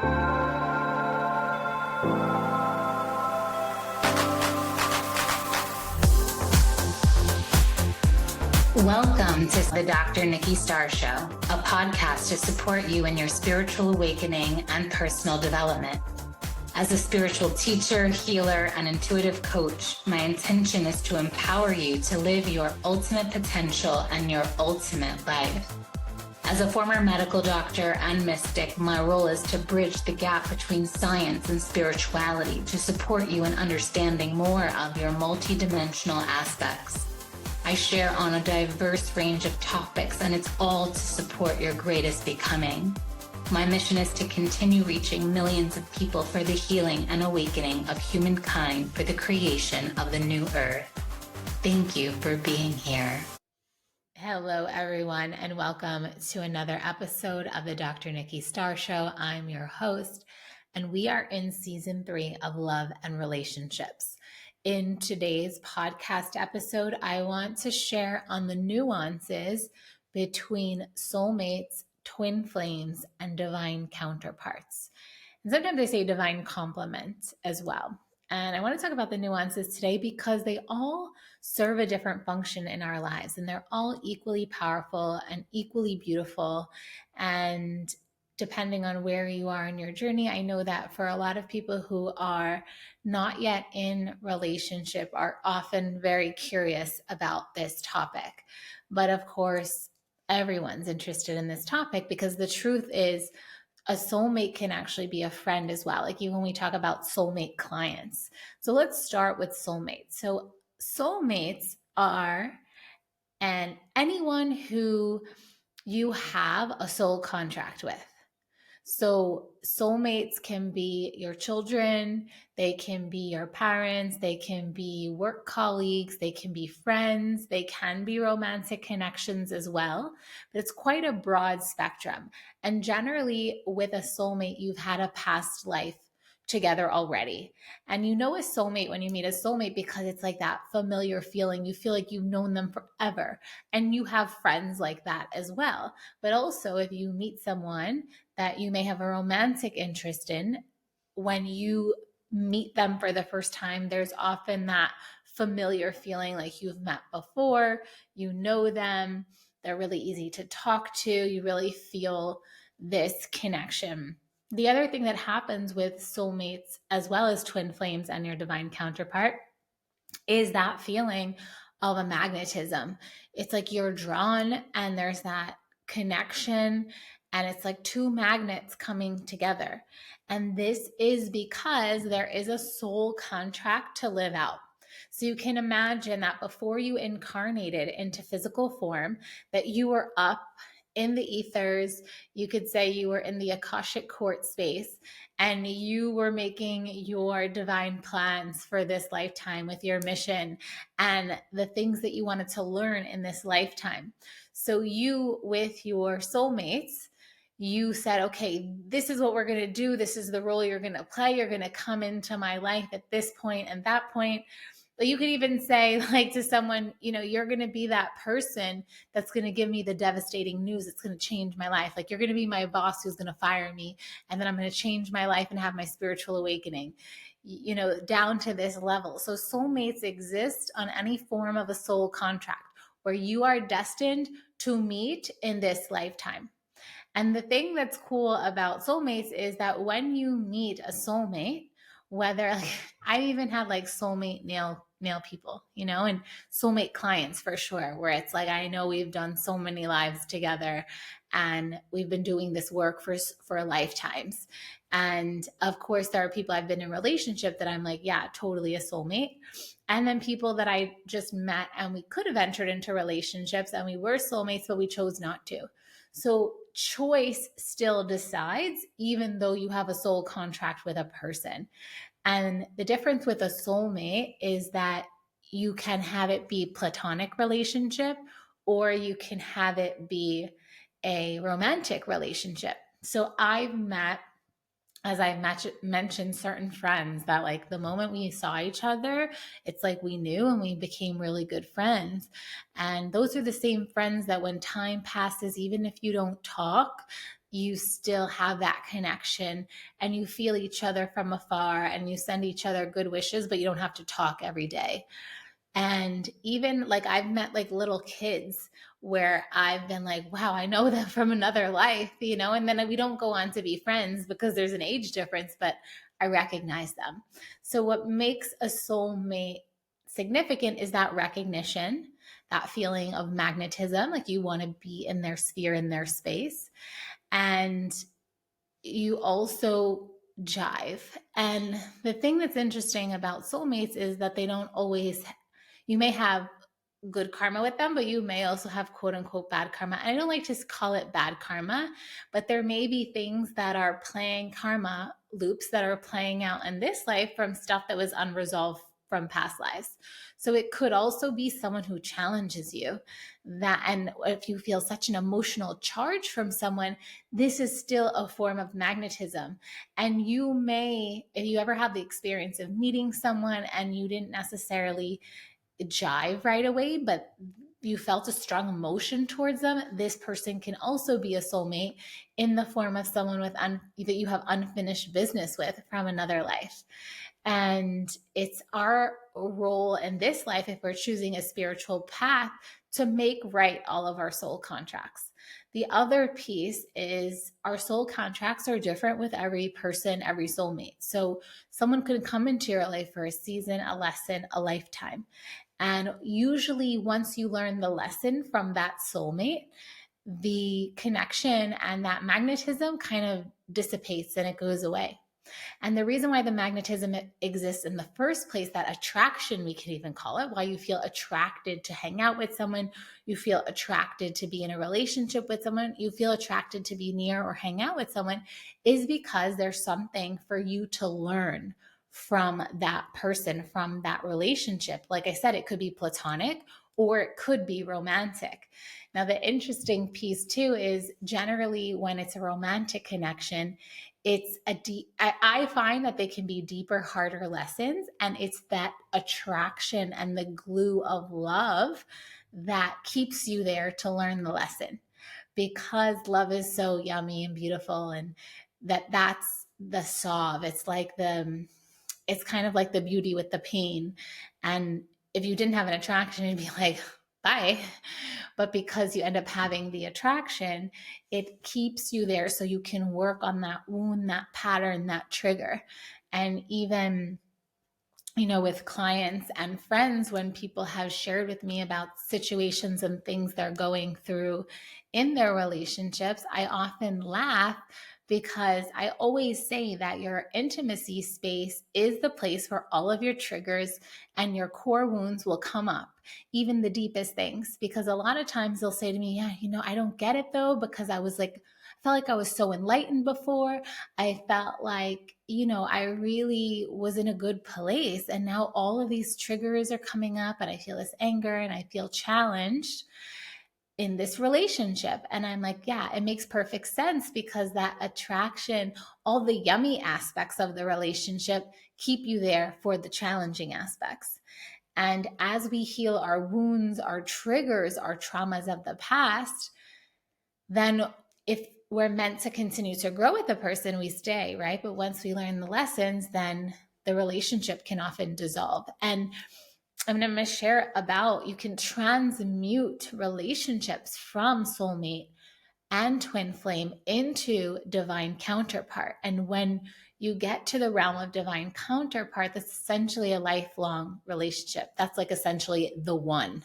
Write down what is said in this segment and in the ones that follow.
Welcome to the Dr. Nikki Starr Show, a podcast to support you in your spiritual awakening and personal development. As a spiritual teacher, healer, and intuitive coach, my intention is to empower you to live your ultimate potential and your ultimate life. As a former medical doctor and mystic, my role is to bridge the gap between science and spirituality to support you in understanding more of your multidimensional aspects. I share on a diverse range of topics, and it's all to support your greatest becoming. My mission is to continue reaching millions of people for the healing and awakening of humankind for the creation of the new earth. Thank you for being here. Hello, everyone, and welcome to another episode of the Dr. Nikki Starr Show. I'm your host, and we are in season 3 of Love and Relationships. In today's podcast episode, I want to share on the nuances between soulmates, twin flames, and divine counterparts. And sometimes I say divine complement as well. And I want to talk about the nuances today because they all serve a different function in our lives, and they're all equally powerful and equally beautiful. And depending on where you are in your journey, I know that for a lot of people who are not yet in relationship are often very curious about this topic. But of course, everyone's interested in this topic because the truth is a soulmate can actually be a friend as well. Like even when we talk about soulmate clients. So let's start with soulmates. So soulmates are anyone who you have a soul contract with. So soulmates can be your children, they can be your parents, they can be work colleagues, they can be friends, they can be romantic connections as well. But it's quite a broad spectrum. And generally with a soulmate, you've had a past life together already. And you know a soulmate when you meet a soulmate because it's like that familiar feeling. You feel like you've known them forever. And you have friends like that as well. But also if you meet someone that you may have a romantic interest in, when you meet them for the first time, there's often that familiar feeling like you've met before, you know them, they're really easy to talk to, you really feel this connection. The other thing that happens with soulmates, as well as twin flames and your divine counterpart, is that feeling of a magnetism. It's like you're drawn and there's that connection, and it's like two magnets coming together. And this is because there is a soul contract to live out. So you can imagine that before you incarnated into physical form, that you were up in the ethers, you could say you were in the Akashic court space, and you were making your divine plans for this lifetime with your mission and the things that you wanted to learn in this lifetime. So you, with your soulmates, you said, okay, this is what we're going to do. This is the role you're going to play. You're going to come into my life at this point and that point. But you could even say like to someone, you know, you're going to be that person that's going to give me the devastating news. It's going to change my life. Like you're going to be my boss who's going to fire me. And then I'm going to change my life and have my spiritual awakening, you know, down to this level. So soulmates exist on any form of a soul contract where you are destined to meet in this lifetime. And the thing that's cool about soulmates is that when you meet a soulmate, whether like, I even have like soulmate nail people, you know, and soulmate clients for sure, where it's like, I know we've done so many lives together and we've been doing this work for lifetimes. And of course, there are people I've been in relationship that I'm like, yeah, totally a soulmate. And then people that I just met and we could have entered into relationships and we were soulmates, but we chose not to. So choice still decides, even though you have a soul contract with a person. And the difference with a soulmate is that you can have it be platonic relationship or you can have it be a romantic relationship. So I've met, as I've mentioned, certain friends that like the moment we saw each other, it's like we knew and we became really good friends. And those are the same friends that when time passes, even if you don't talk, you still have that connection and you feel each other from afar and you send each other good wishes, but you don't have to talk every day. And even like I've met like little kids where I've been like, wow, I know them from another life, and then we don't go on to be friends because there's an age difference, but I recognize them. So what makes a soulmate significant is that recognition, that feeling of magnetism, like you want to be in their sphere, in their space. And you also jive. And the thing that's interesting about soulmates is that they don't always, you may have good karma with them, but you may also have quote unquote bad karma. And I don't like to call it bad karma, but there may be things that are playing karma loops that are playing out in this life from stuff that was unresolved from past lives. So it could also be someone who challenges you, that, and if you feel such an emotional charge from someone, this is still a form of magnetism. And you may, if you ever have the experience of meeting someone and you didn't necessarily jive right away, but you felt a strong emotion towards them, this person can also be a soulmate in the form of someone with that you have unfinished business with from another life. And it's our role in this life, if we're choosing a spiritual path, to make right all of our soul contracts. The other piece is our soul contracts are different with every person, every soulmate. So someone could come into your life for a season, a lesson, a lifetime. And usually once you learn the lesson from that soulmate, the connection and that magnetism kind of dissipates and it goes away. And the reason why the magnetism exists in the first place, that attraction, we can even call it, why you feel attracted to hang out with someone, you feel attracted to be in a relationship with someone, you feel attracted to be near or hang out with someone, is because there's something for you to learn from that person, from that relationship. Like I said, it could be platonic or it could be romantic. Now, the interesting piece too is generally when it's a romantic connection, it's I find that they can be deeper, harder lessons. And it's that attraction and the glue of love that keeps you there to learn the lesson, because love is so yummy and beautiful. And that's the solve. It's kind of like the beauty with the pain. And if you didn't have an attraction, you'd be like, bye. But because you end up having the attraction, it keeps you there so you can work on that wound, that pattern, that trigger. And even, with clients and friends, when people have shared with me about situations and things they're going through in their relationships, I often laugh because I always say that your intimacy space is the place where all of your triggers and your core wounds will come up, even the deepest things. Because a lot of times they'll say to me, yeah, I don't get it though, because I felt like I was so enlightened before. I felt like, I really was in a good place. And now all of these triggers are coming up and I feel this anger and I feel challenged in this relationship. And I'm like, yeah, it makes perfect sense, because that attraction, all the yummy aspects of the relationship keep you there for the challenging aspects. And as we heal our wounds, our triggers, our traumas of the past, then if we're meant to continue to grow with the person, we stay, right? But once we learn the lessons, then the relationship can often dissolve. And I'm going to share about, you can transmute relationships from soulmate and twin flame into divine counterpart. And when you get to the realm of divine counterpart, that's essentially a lifelong relationship. That's like essentially the one.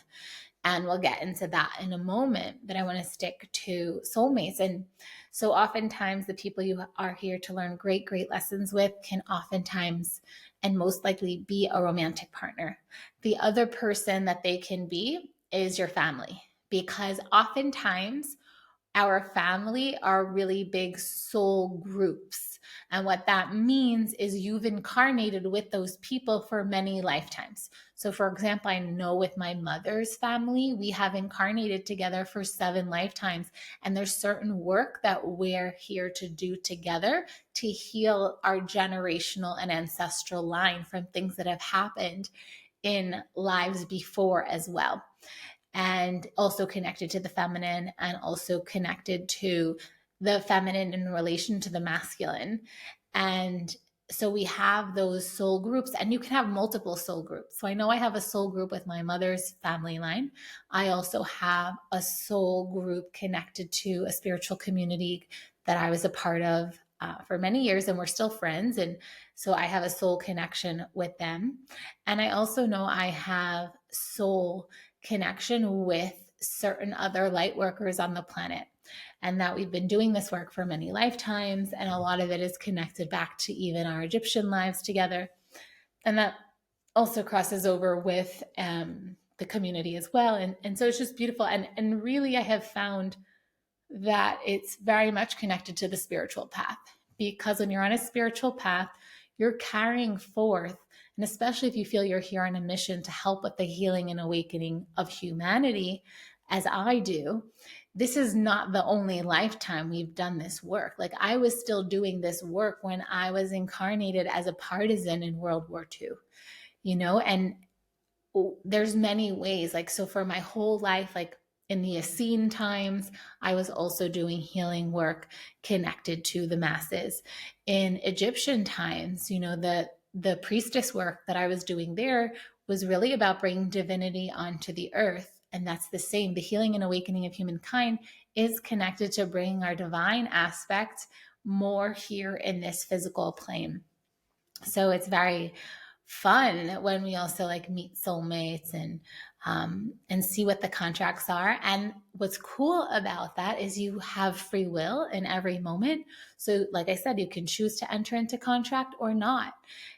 And we'll get into that in a moment, but I want to stick to soulmates. And so oftentimes the people you are here to learn great, great lessons with can oftentimes and most likely be a romantic partner. The other person that they can be is your family, because oftentimes our family are really big soul groups. And what that means is you've incarnated with those people for many lifetimes. So for example, I know with my mother's family, we have incarnated together for 7 lifetimes. And there's certain work that we're here to do together to heal our generational and ancestral line from things that have happened in lives before as well. And also connected to the feminine, and also connected to the feminine in relation to the masculine. And so we have those soul groups, and you can have multiple soul groups. So I know I have a soul group with my mother's family line. I also have a soul group connected to a spiritual community that I was a part of for many years, and we're still friends. And so I have a soul connection with them. And I also know I have soul connection with certain other light workers on the planet, and that we've been doing this work for many lifetimes. And a lot of it is connected back to even our Egyptian lives together. And that also crosses over with the community as well. And so it's just beautiful. And really, I have found that it's very much connected to the spiritual path, because when you're on a spiritual path, you're carrying forth, and especially if you feel you're here on a mission to help with the healing and awakening of humanity, as I do, this is not the only lifetime we've done this work. Like, I was still doing this work when I was incarnated as a partisan in World War II, and there's many ways. Like, so for my whole life, like in the Essene times, I was also doing healing work connected to the masses. In Egyptian times, the priestess work that I was doing there was really about bringing divinity onto the earth. And that's the same. The healing and awakening of humankind is connected to bringing our divine aspect more here in this physical plane. So it's very fun when we also like meet soulmates and see what the contracts are. And what's cool about that is you have free will in every moment. So like I said, you can choose to enter into contract or not.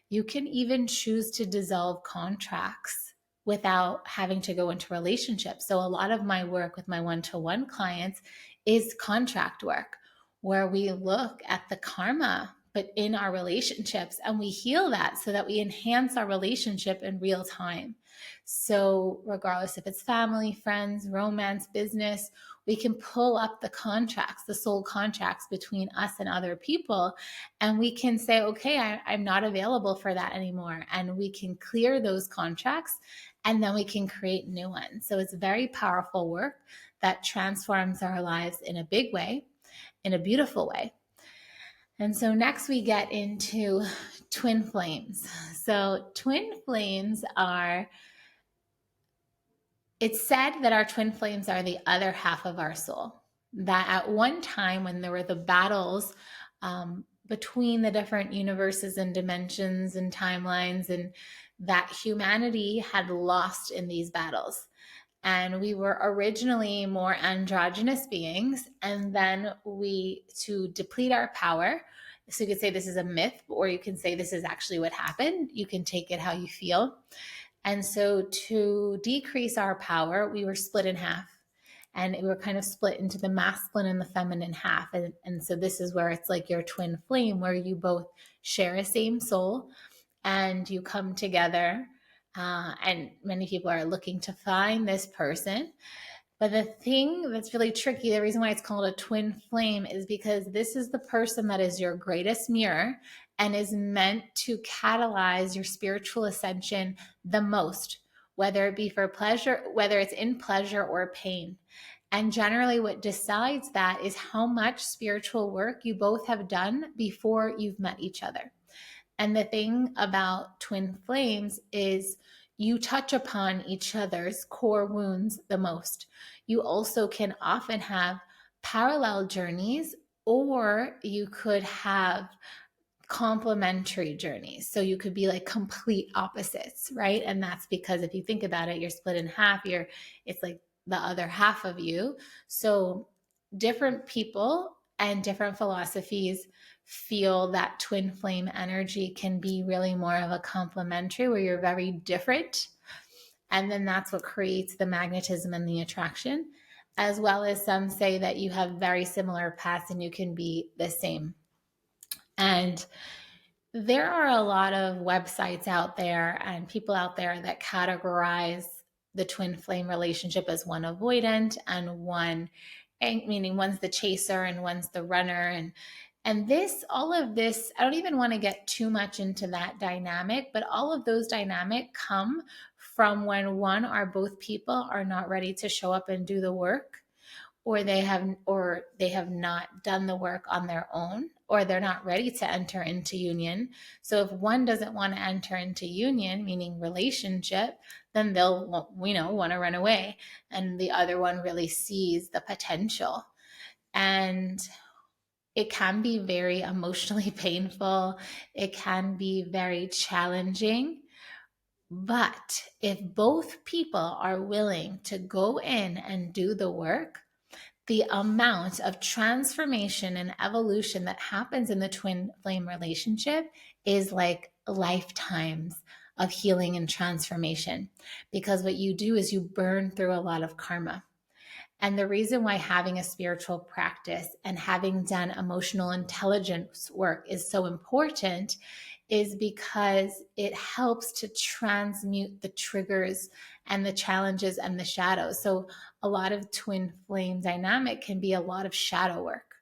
You can even choose to dissolve contracts without having to go into relationships. So a lot of my work with my one-to-one clients is contract work, where we look at the karma but in our relationships, and we heal that so that we enhance our relationship in real time. So regardless if it's family, friends, romance, business, we can pull up the contracts, the soul contracts between us and other people, and we can say, okay, I'm not available for that anymore. And we can clear those contracts, and then we can create new ones. So it's very powerful work that transforms our lives in a big way, in a beautiful way. And so next we get into twin flames. So twin flames it's said that our twin flames are the other half of our soul. That at one time when there were the battles between the different universes and dimensions and timelines, and that humanity had lost in these battles. And we were originally more androgynous beings. And then to deplete our power, so you could say this is a myth, or you can say this is actually what happened. You can take it how you feel. And so to decrease our power, we were split in half. And we were kind of split into the masculine and the feminine half. And so this is where it's like your twin flame, where you both share a same soul and you come together. And many people are looking to find this person. But the thing that's really tricky, the reason why it's called a twin flame, is because this is the person that is your greatest mirror and is meant to catalyze your spiritual ascension the most, whether it be for pleasure, whether it's in pleasure or pain. And generally what decides that is how much spiritual work you both have done before you've met each other. And the thing about twin flames is you touch upon each other's core wounds the most. You also can often have parallel journeys, or you could have complementary journeys. So you could be like complete opposites, right? And that's because if you think about it, you're split in half. It's like the other half of you. So different people and different philosophies feel that twin flame energy can be really more of a complementary, where you're very different. And then that's what creates the magnetism and the attraction, as well as some say that you have very similar paths and you can be the same. And there are a lot of websites out there and people out there that categorize the twin flame relationship as one avoidant and one, meaning one's the chaser and one's the runner. And all of this, I don't even want to get too much into that dynamic, but all of those dynamic come from when one or both people are not ready to show up and do the work, or they have not done the work on their own, or they're not ready to enter into union. So if one doesn't want to enter into union, meaning relationship, then they'll want to run away, and the other one really sees the potential. And it can be very emotionally painful. It can be very challenging. But if both people are willing to go in and do the work, the amount of transformation and evolution that happens in the twin flame relationship is like lifetimes of healing and transformation. Because what you do is you burn through a lot of karma. And the reason why having a spiritual practice and having done emotional intelligence work is so important is because it helps to transmute the triggers and the challenges and the shadows. So a lot of twin flame dynamic can be a lot of shadow work.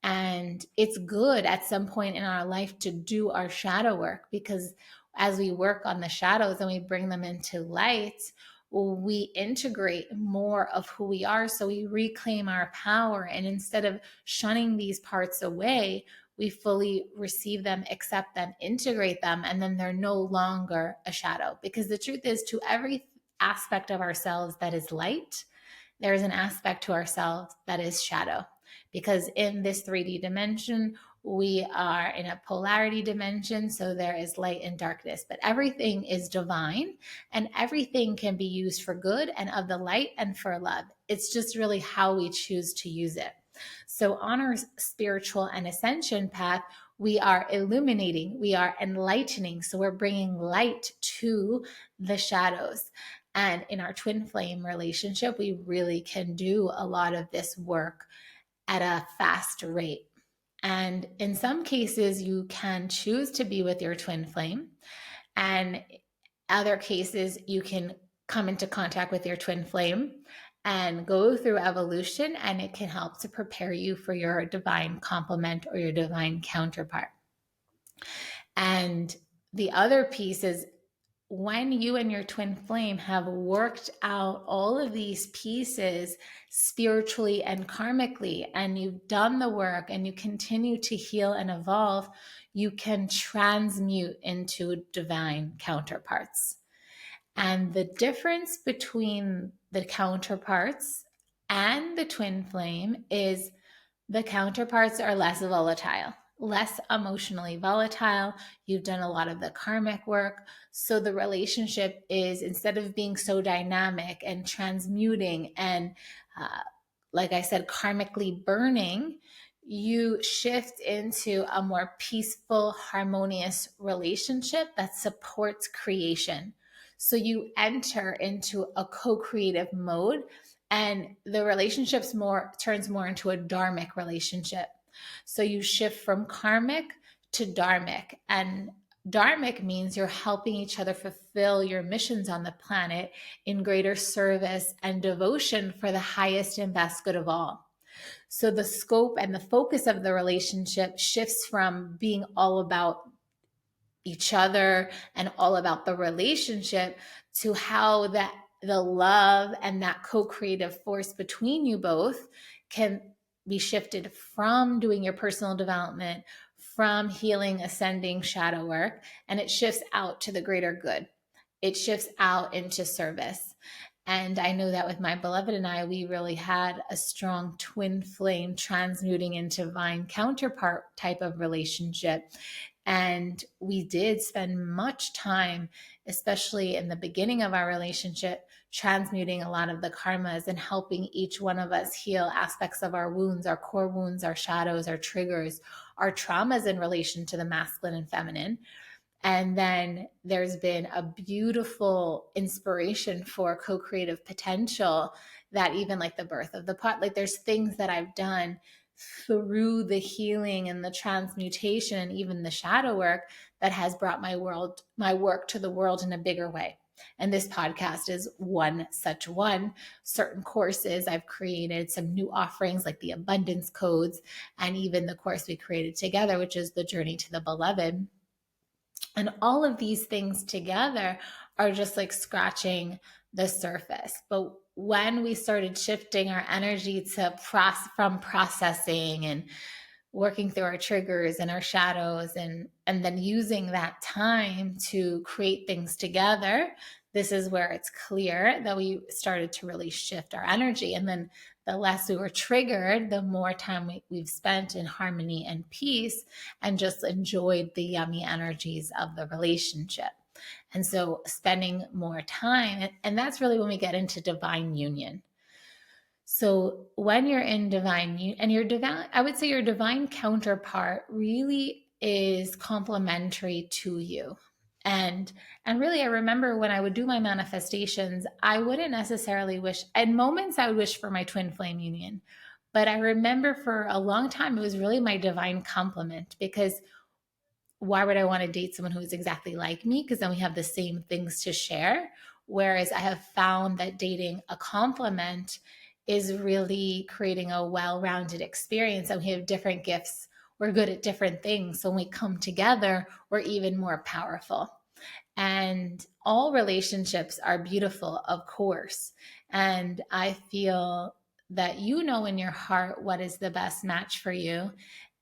And it's good at some point in our life to do our shadow work, because as we work on the shadows and we bring them into light, we integrate more of who we are. So we reclaim our power. And instead of shunning these parts away, we fully receive them, accept them, integrate them, and then they're no longer a shadow. Because the truth is, to every aspect of ourselves that is light, there is an aspect to ourselves that is shadow. Because in this 3D dimension, we are in a polarity dimension, so there is light and darkness, but everything is divine and everything can be used for good and of the light and for love. It's just really how we choose to use it. So on our spiritual and ascension path, we are illuminating, we are enlightening. So we're bringing light to the shadows. And in our twin flame relationship, we really can do a lot of this work at a fast rate. And in some cases, you can choose to be with your twin flame. And other cases, you can come into contact with your twin flame and go through evolution, and it can help to prepare you for your divine complement or your divine counterpart. And the other piece is, when you and your twin flame have worked out all of these pieces spiritually and karmically, and you've done the work and you continue to heal and evolve, you can transmute into divine counterparts. And the difference between the counterparts and the twin flame is the counterparts are less volatile, less emotionally volatile. You've done a lot of the karmic work. So the relationship is, instead of being so dynamic and transmuting and, like I said, karmically burning, you shift into a more peaceful, harmonious relationship that supports creation. So you enter into a co-creative mode, and the relationships turns more into a dharmic relationship. So you shift from karmic to dharmic, and dharmic means you're helping each other fulfill your missions on the planet in greater service and devotion for the highest and best good of all. So the scope and the focus of the relationship shifts from being all about each other and all about the relationship to how that the love and that co-creative force between you both can be shifted from doing your personal development, from healing, ascending, shadow work, and it shifts out to the greater good. It shifts out into service. And I know that with my beloved and I, we really had a strong twin flame transmuting into divine counterpart type of relationship. And we did spend much time, especially in the beginning of our relationship, transmuting a lot of the karmas and helping each one of us heal aspects of our wounds, our core wounds, our shadows, our triggers, our traumas in relation to the masculine and feminine. And then there's been a beautiful inspiration for co-creative potential, that even like the birth of the pot, like there's things that I've done through the healing and the transmutation and even the shadow work that has brought my work to the world in a bigger way. And this podcast is one such one. Certain courses I've created, some new offerings like the abundance codes, and even the course we created together, which is the journey to the beloved. And all of these things together are just like scratching the surface. But when we started shifting our energy to from processing and working through our triggers and our shadows, and then using that time to create things together, this is where it's clear that we started to really shift our energy. And then the less we were triggered, the more time we've spent in harmony and peace and just enjoyed the yummy energies of the relationship. And so spending more time, and that's really when we get into divine union. So when you're in divine union, and your divine, I would say your divine counterpart really is complementary to you. And really, I remember when I would do my manifestations, I wouldn't necessarily wish, at moments I would wish for my twin flame union. But I remember for a long time, it was really my divine complement, because why would I want to date someone who is exactly like me? Because then we have the same things to share. Whereas I have found that dating a complement is really creating a well-rounded experience, and we have different gifts. We're good at different things. So when we come together, we're even more powerful. And all relationships are beautiful, of course. And I feel that you know in your heart what is the best match for you.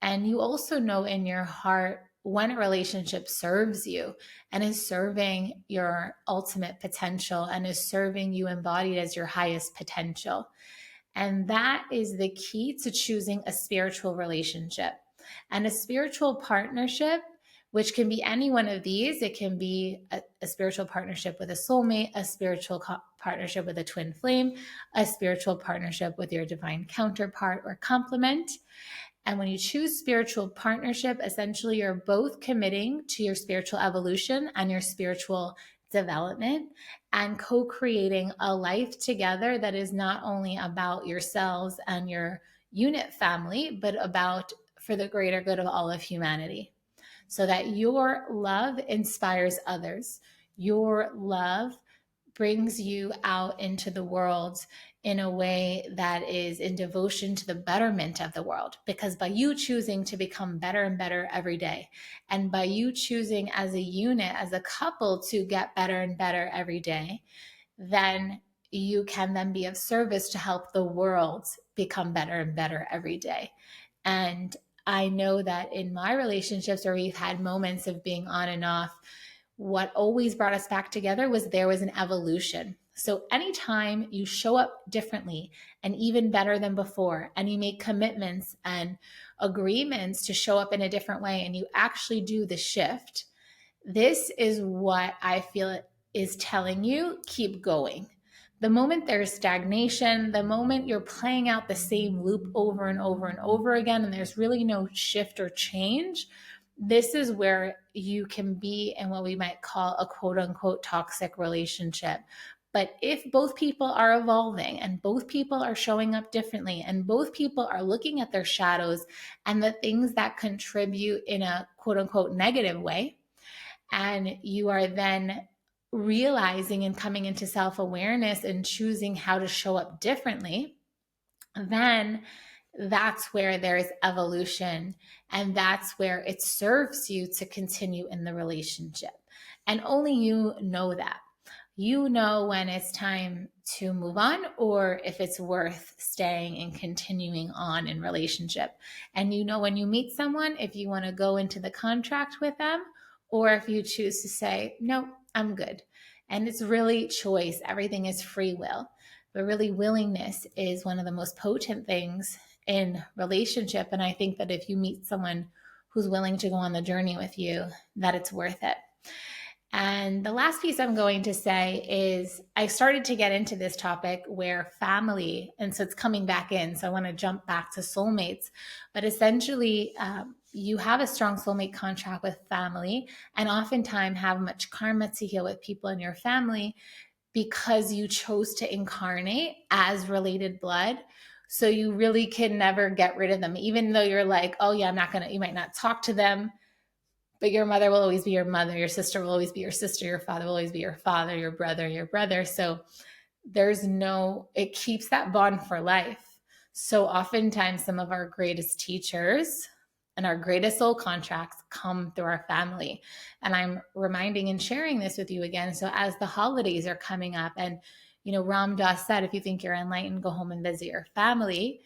And you also know in your heart when a relationship serves you and is serving your ultimate potential and is serving you embodied as your highest potential. And that is the key to choosing a spiritual relationship. And a spiritual partnership, which can be any one of these, it can be a spiritual partnership with a soulmate, a spiritual partnership with a twin flame, a spiritual partnership with your divine counterpart or complement. And when you choose spiritual partnership, essentially you're both committing to your spiritual evolution and your spiritual development and co-creating a life together that is not only about yourselves and your unit family, but about for the greater good of all of humanity, so that your love inspires others. Your love brings you out into the world in a way that is in devotion to the betterment of the world. Because by you choosing to become better and better every day, and by you choosing as a unit, as a couple, to get better and better every day, then you can then be of service to help the world become better and better every day. And I know that in my relationships where we've had moments of being on and off, what always brought us back together was there was an evolution. So anytime you show up differently and even better than before, and you make commitments and agreements to show up in a different way, and you actually do the shift, this is what I feel is telling you, keep going. The moment there's stagnation, the moment you're playing out the same loop over and over and over again, and there's really no shift or change, this is where you can be in what we might call a quote unquote toxic relationship. But if both people are evolving and both people are showing up differently and both people are looking at their shadows and the things that contribute in a quote unquote negative way, and you are then realizing and coming into self-awareness and choosing how to show up differently, then that's where there's evolution, and that's where it serves you to continue in the relationship. And only you know that. You know when it's time to move on or if it's worth staying and continuing on in relationship. And you know when you meet someone, if you want to go into the contract with them or if you choose to say, no, I'm good. And it's really choice. Everything is free will. But really, willingness is one of the most potent things in relationship. And I think that if you meet someone who's willing to go on the journey with you, that it's worth it. And the last piece I'm going to say is I started to get into this topic where family, and so it's coming back in. So I want to jump back to soulmates, but essentially you have a strong soulmate contract with family and oftentimes have much karma to heal with people in your family because you chose to incarnate as related blood. So you really can never get rid of them, even though you're like, oh yeah, you might not talk to them, but your mother will always be your mother. Your sister will always be your sister. Your father will always be your father, your brother, your brother. So it keeps that bond for life. So oftentimes some of our greatest teachers and our greatest soul contracts come through our family. And I'm reminding and sharing this with you again. So as the holidays are coming up and Ram Dass said, if you think you're enlightened, go home and visit your family.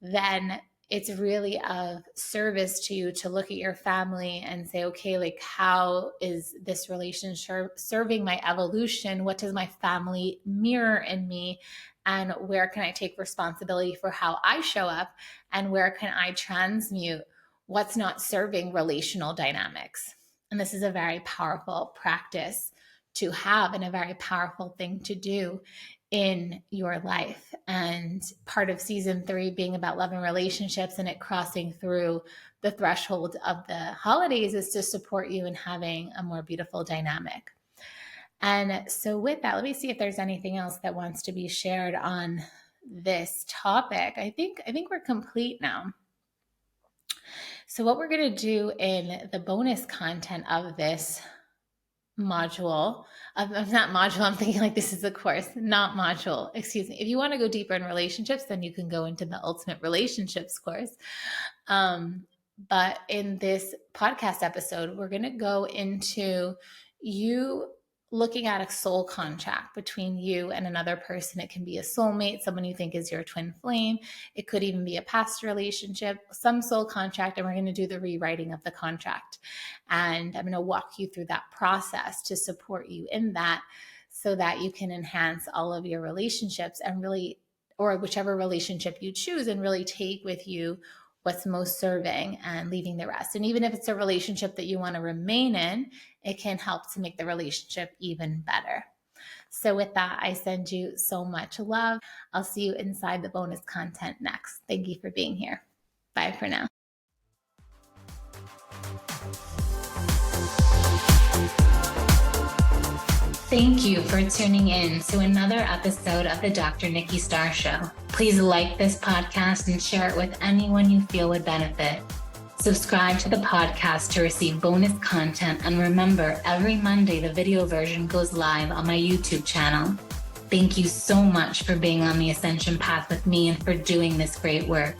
Then it's really of service to you to look at your family and say, okay, like, how is this relationship serving my evolution? What does my family mirror in me? And where can I take responsibility for how I show up? And where can I transmute what's not serving relational dynamics? And this is a very powerful practice to have and a very powerful thing to do in your life. And part of season 3 being about love and relationships and it crossing through the threshold of the holidays is to support you in having a more beautiful dynamic. And so with that, let me see if there's anything else that wants to be shared on this topic. I think we're complete now. So what we're going to do in the bonus content of this module, I'm thinking like this is the course, not module, excuse me. If you want to go deeper in relationships, then you can go into the Ultimate Relationships course. But in this podcast episode, we're going to go into you looking at a soul contract between you and another person. It can be a soulmate, someone you think is your twin flame. It could even be a past relationship, some soul contract, and we're going to do the rewriting of the contract. And I'm going to walk you through that process to support you in that so that you can enhance all of your relationships and really, or whichever relationship you choose, and really take with you what's most serving and leaving the rest. And even if it's a relationship that you want to remain in, it can help to make the relationship even better. So with that, I send you so much love. I'll see you inside the bonus content next. Thank you for being here. Bye for now. Thank you for tuning in to another episode of the Dr. Nikki Starr Show. Please like this podcast and share it with anyone you feel would benefit. Subscribe to the podcast to receive bonus content, and remember, every Monday the video version goes live on my YouTube channel. Thank you so much for being on the ascension path with me and for doing this great work.